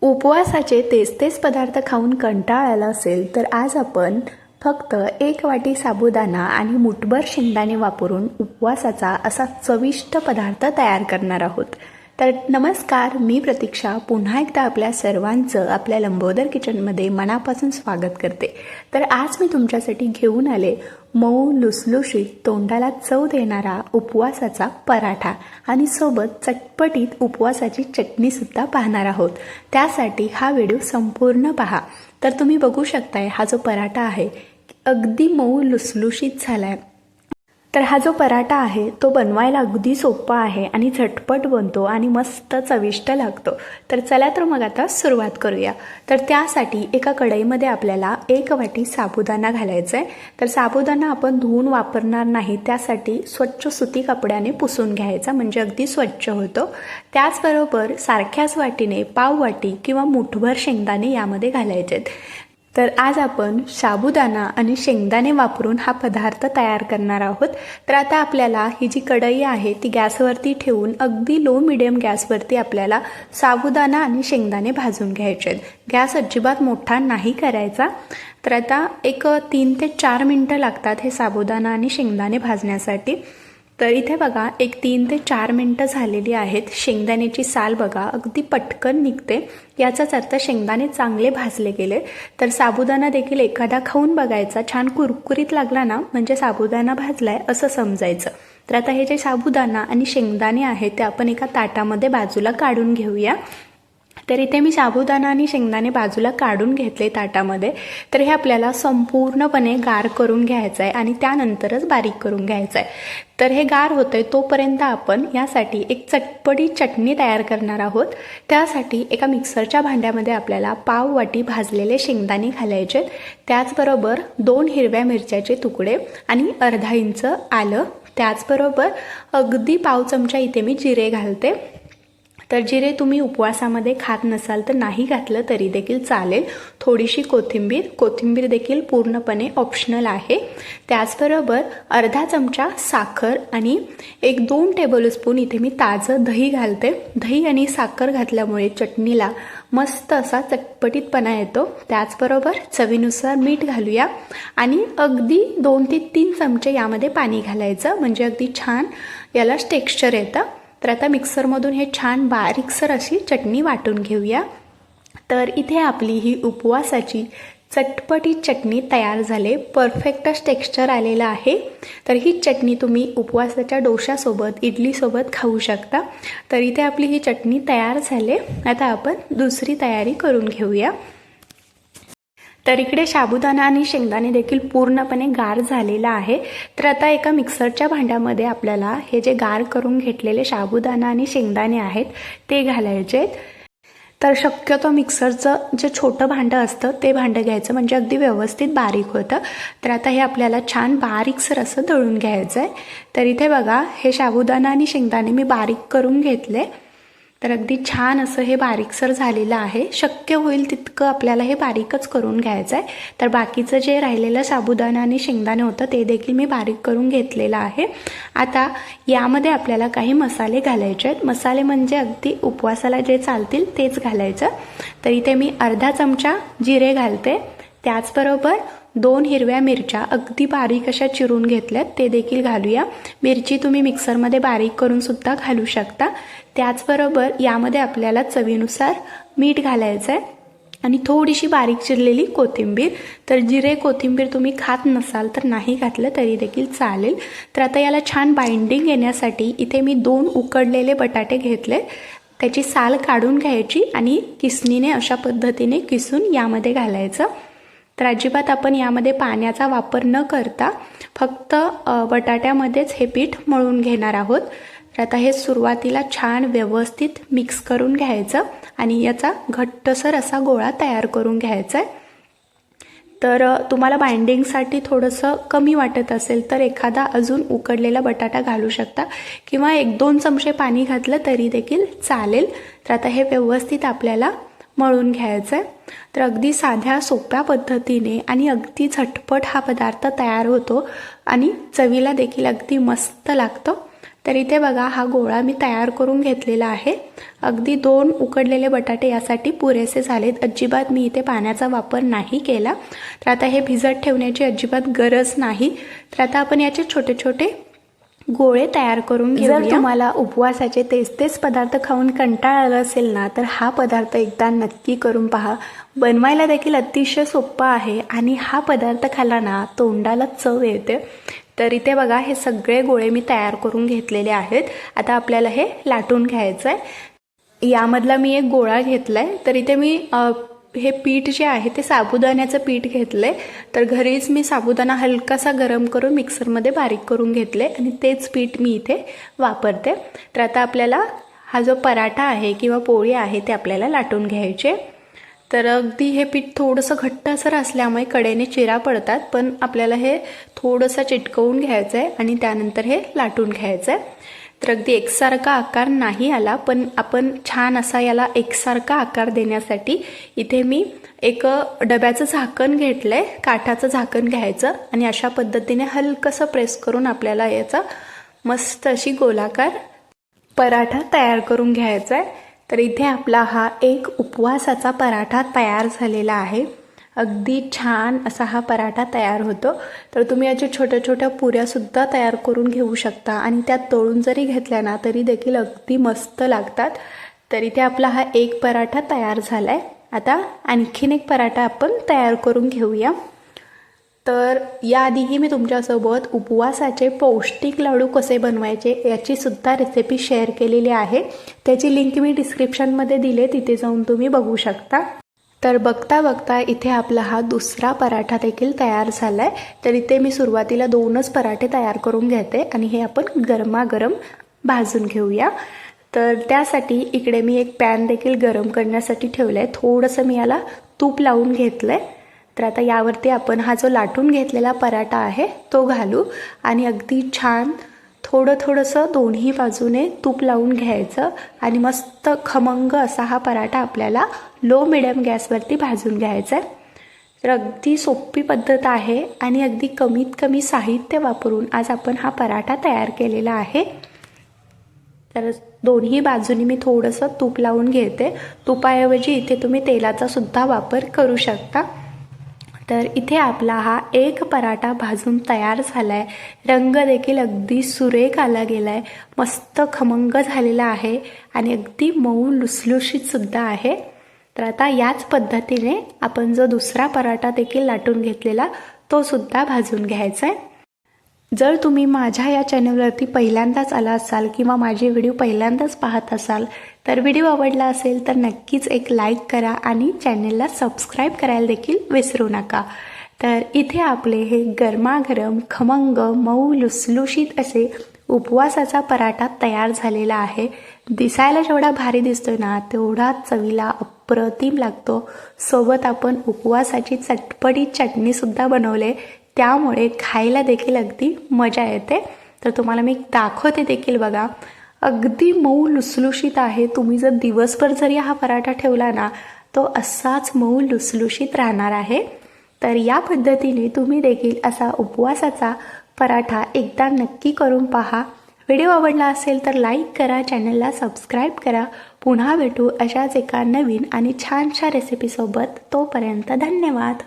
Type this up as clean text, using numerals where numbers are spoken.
उपवासाचे तेच पदार्थ खाऊन कंटाळा आला असेल तर आज आपण फक्त 1 वाटी साबुदाणा आणि मुठभर शेंगदाणे वापरून उपवासाचा असा चविष्ट पदार्थ तयार करणार आहोत। तर नमस्कार, मी प्रतीक्षा पुन्हा एकदा आपल्या सर्वांचं आपल्या लंबोदर किचनमध्ये मनापासून स्वागत करते। तर आज मी तुमच्यासाठी घेऊन आले मऊ लुसलुशीत तोंडाला चव देणारा उपवासाचा पराठा आणि सोबत चटपटीत उपवासाची चटणी सुद्धा पाहणार आहोत। त्यासाठी हा व्हिडिओ संपूर्ण पहा। तर तुम्ही बघू शकताय हा जो पराठा आहे अगदी मऊ लुसलुशीत झालाय। तर हा जो पराठा आहे तो बनवायला अगदी सोपा आहे आणि झटपट बनतो आणि मस्त चविष्ट लागतो। तर चला तर मग आता सुरुवात करूया। तर त्यासाठी एका कढईमध्ये आपल्याला 1 वाटी साबुदाणा घालायचा आहे। तर साबुदाणा आपण धुवून वापरणार नाही, त्यासाठी स्वच्छ सुती कपड्याने पुसून घ्यायचा म्हणजे अगदी स्वच्छ होतो। त्याचबरोबर सारख्याच वाटीने पाव वाटी किंवा मुठभर शेंगदाणे यामध्ये घालायचे आहेत। तर आज आपण साबुदाणा आणि शेंगदाणे वापरून हा पदार्थ तयार करणार आहोत। तर आता आपल्याला ही जी कढई आहे ती गॅसवरती ठेवून अगदी लो मीडियम गॅसवरती आपल्याला साबुदाणा आणि शेंगदाणे भाजून घ्यायचे आहेत। गॅस अजिबात मोठा नाही करायचा। तर आता एक 3 ते 4 मिनिटं लागतात हे साबुदाणा आणि शेंगदाणे भाजण्यासाठी। तर इथे बघा एक 3 ते 4 मिनिटं झालेली आहेत। शेंगदाण्याची साल बघा अगदी पटकन निघते, याचाच अर्थ शेंगदाणे चांगले भाजले गेले। तर साबुदाणा देखील एखादा खाऊन बघायचा, छान कुरकुरीत लागला ना म्हणजे साबुदाणा भाजलाय असं समजायचं। तर आता हे जे साबुदाणा आणि शेंगदाणे आहेत ते आपण एका ताटामध्ये बाजूला काढून घेऊया। तर इथे मी साबुदाणा आणि शेंगदाणे बाजूला काढून घेतले ताटामध्ये। तर हे आपल्याला संपूर्णपणे गार करून घ्यायचं आहे आणि त्यानंतरच बारीक करून घ्यायचं आहे। तर हे गार होतंय तोपर्यंत आपण यासाठी एक चटपटी चटणी तयार करणार आहोत। त्यासाठी एका मिक्सरच्या भांड्यामध्ये आपल्याला पाव वाटी भाजलेले शेंगदाणे घालायचे, त्याचबरोबर 2 हिरव्या मिरच्याचे तुकडे आणि अर्धा इंच आलं, त्याचबरोबर अगदी पाव चमचा इथे मी जिरे घालते। तर जिरे तुम्ही उपवासामध्ये खात नसाल तर नाही घातलं तरी देखील चालेल। थोडीशी कोथिंबीर देखील पूर्णपणे ऑप्शनल आहे। त्याचबरोबर अर्धा चमचा साखर आणि 1-2 टेबलस्पून इथे मी ताजं दही घालते। दही आणि साखर घातल्यामुळे चटणीला मस्त असा चटपटीतपणा येतो। त्याचबरोबर चवीनुसार मीठ घालूया आणि अगदी 2 ते 3 चमचे यामध्ये पाणी घालायचं म्हणजे अगदी छान याला टेक्स्चर येतं। तर आता मिक्सरमधून हे छान बारीकसर अशी चटणी वाटून घेऊया। तर इथे आपली ही उपवासाची चटपटी चटणी तयार झाले, परफेक्टच टेक्स्चर आलेलं आहे। तर ही चटणी तुम्ही उपवासाच्या डोशासोबत इडलीसोबत खाऊ शकता। तर इथे आपली ही चटणी तयार झाले। आता आपण दुसरी तयारी करून घेऊया। तर इकडे साबुदाणा आणि शेंगदाणे देखील पूर्णपणे गार झालेला आहे। तर आता एका मिक्सरच्या भांड्यामध्ये आपल्याला हे जे गार करून घेतलेले साबुदाणा आणि शेंगदाणे आहेत ते घालायचे आहेत। तर शक्यतो मिक्सरचं जे छोटं भांडं असतं ते भांडं घ्यायचं म्हणजे अगदी व्यवस्थित बारीक होतं। तर आता हे आपल्याला छान बारीकसर असं दळून घ्यायचं आहे। तर इथे बघा हे साबुदाणा आणि शेंगदाणे मी बारीक करून घेतले। तर अगदी छान असं हे बारीकसर झालेलं आहे। शक्य होईल तितकं आपल्याला हे बारीकच करून घ्यायचं आहे। तर बाकीचं जे राहिलेलं साबुदाणा आणि शेंगदाणे होतं ते देखील मी बारीक करून घेतलेलं आहे। आता यामध्ये आपल्याला काही मसाले घालायचे आहेत। मसाले म्हणजे अगदी उपवासाला जे चालतील तेच घालायचं। तर इथे मी अर्धा चमचा जिरे घालते, त्याचबरोबर 2 हिरव्या मिरच्या अगदी बारीक अशा चिरून घेतल्यात ते देखील घालूया। मिरची तुम्ही मिक्सरमध्ये बारीक करून सुद्धा घालू शकता। त्याचबरोबर यामध्ये आपल्याला चवीनुसार मीठ घालायचं आहे आणि थोडीशी बारीक चिरलेली कोथिंबीर। तर जिरे कोथिंबीर तुम्ही खात नसाल तर नाही घातलं तरी देखील चालेल। तर आता याला छान बाइंडिंग येण्यासाठी इथे मी 2 उकडलेले बटाटे घेतले, त्याची साल काढून घ्यायची आणि किसणीने अशा पद्धतीने किसून यामध्ये घालायचं। तर अजिबात आपण यामध्ये पाण्याचा वापर न करता फक्त बटाट्यामध्येच हे पीठ मळून घेणार आहोत। तर आता हे सुरुवातीला छान व्यवस्थित मिक्स करून घ्यायचं आणि याचा घट्टसर असा गोळा तयार करून घ्यायचा आहे। तर तुम्हाला बाइंडिंगसाठी थोडंसं कमी वाटत असेल तर एखादा अजून उकडलेला बटाटा घालू शकता किंवा 1-2 चमचे पाणी घातलं तरी देखील चालेल। तर आता हे व्यवस्थित आपल्याला मळून घ्यायचं आहे। तर अगदी साध्या सोप्या पद्धतीने आणि अगदी झटपट हा पदार्थ तयार होतो आणि चवीला देखील अगदी मस्त लागतो। तर इथे बघा हा गोळा मी तयार करून घेतलेला आहे. अगदी 2 उकडलेले बटाटे यासाठी पुरेसे झालेत. अजिबात मी इथे पाण्याचा वापर नाही केला. तर आता हे भिजत ठेवण्याची अजिबात गरज नाही. तर आता आपण याचे छोटे छोटे गोळे तयार करून घेऊया. जर तुम्हाला उपवासाचे तेच पदार्थ खाऊन कंटाळा आला असेल ना, तर हा पदार्थ एकदा नक्की करून पहा. बनवायला देखील अतिशय सोपा आहे आणि हा पदार्थ खाल्ला ना तोंडाला चव येते. तर इथे बघा हे सगळे गोळे मी तयार करून घेतलेले आहेत. आता आपल्याला हे लाटून घ्यायचं आहे. यामधला मी एक गोळा घेतला आहे. तर इथे मी हे पीठ जे आहे ते साबुदाण्याचं पीठ घेतलं आहे. तर घरीच मी साबुदाणा हलकासा गरम करून मिक्सरमध्ये बारीक करून घेतले आणि तेच पीठ मी इथे वापरते. तर आता आपल्याला हा जो पराठा आहे किंवा पोळी आहे ते आपल्याला लाटून घ्यायचे. तर अगदी हे पीठ थोडंसं घट्टसर असल्यामुळे कडेने चिरा पडतात, पण आपल्याला हे थोडंसं चिटकवून घ्यायचं आहे आणि त्यानंतर हे लाटून घ्यायचं आहे. तर अगदी एकसारखा आकार नाही आला, पण आपण छान असा याला एकसारखा आकार देण्यासाठी इथे मी एक डब्याचं झाकण घेतलं आहे. काठाचं झाकण घ्यायचं आणि अशा पद्धतीने हलकंसं प्रेस करून आपल्याला याचा मस्त अशी गोलाकार पराठा तयार करून घ्यायचा आहे. तर इथे आपला हा एक उपवासाचा पराठा तयार झालेला आहे. अगदी छान असा हा पराठा तयार होतो. तर तुम्ही याच्या छोट्या छोट्या पुऱ्यासुद्धा तयार करून घेऊ शकता आणि त्या तळून जरी घेतल्या ना तरी देखील अगदी मस्त लागतात. तर इथे आपला हा एक पराठा तयार झाला आहे. आता आणखीन एक पराठा आपण तयार करून घेऊया. तर याआधीही मी तुमच्यासोबत उपवासाचे पौष्टिक लाडू कसे बनवायचे याची सुद्धा रेसिपी शेअर केलेली आहे. त्याची लिंक मी डिस्क्रिप्शनमध्ये दिले, तिथे जाऊन तुम्ही बघू शकता. तर बघता बघता इथे आपला हा दुसरा पराठा देखील तयार झाला आहे. तर इथे मी सुरुवातीला 2च पराठे तयार करून घेते आणि हे आपण गरमागरम भाजून घेऊया. तर त्यासाठी इकडे मी एक पॅन देखील गरम करण्यासाठी ठेवलं आहे. थोडंसं मी याला तूप लावून घेतलं आहे. तर आता यावरती आपण हा जो लाटून घेतलेला पराठा आहे तो घालू आणि अगदी छान थोडंसं दोन्ही बाजूने तूप लावून घ्यायचं आणि मस्त खमंग असा हा पराठा आपल्याला लो मिडियम गॅसवरती भाजून घ्यायचा आहे. तर अगदी सोपी पद्धत आहे आणि अगदी कमीत कमी साहित्य वापरून आज आपण हा पराठा तयार केलेला आहे. तर दोन्ही बाजूनी मी थोडंसं तूप लावून घेते. तुपाऐवजी इथे तुम्ही तेलाचा सुद्धा वापर करू शकता. तर इथे आपला हा एक पराठा भाजून तयार झाला आहे. रंग देखील अगदी सुरेख आला गेला आहे. मस्त खमंग झालेला आहे आणि अगदी मऊ लुसलुशीतसुद्धा आहे. तर आता याच पद्धतीने आपण जो दुसरा पराठा देखील लाटून घेतलेला तो सुद्धा भाजून घ्यायचा आहे. जर तुम्ही माझ्या या चॅनलवरती पहिल्यांदाच आला असाल किंवा माझे व्हिडिओ पहिल्यांदाच पाहत असाल तर व्हिडिओ आवडला असेल तर नक्कीच एक लाईक करा आणि चॅनलला सबस्क्राईब करायला देखील विसरू नका. तर इथे आपले हे गरमागरम खमंग मऊ लुसलुशीत असे उपवासाचा पराठा तयार झालेला आहे. दिसायला जेवढा भारी दिसतोय ना तेवढा चवीला अप्रतिम लागतो. सोबत आपण उपवासाची चटपटीत चटणीसुद्धा बनवले, त्यामुळे खायला देखील अगदी मजा येते. तर तुम्हाला मी दाखवते देखील बघा. अगदी मऊ लुसलुशीत आहे. तुम्ही जर दिवसभर जरी हा पराठा ठेवला ना तो असाच मऊ लुसलुशीत राहणार आहे. तर या पद्धतीने तुम्ही देखील असा उपवासाचा पराठा एकदा नक्की करून पहा. व्हिडिओ आवडला असेल तर लाईक करा, चॅनलला सबस्क्राईब करा. पुन्हा भेटू अशाच एका नवीन आणि छानशा रेसिपीसोबत. तोपर्यंत धन्यवाद.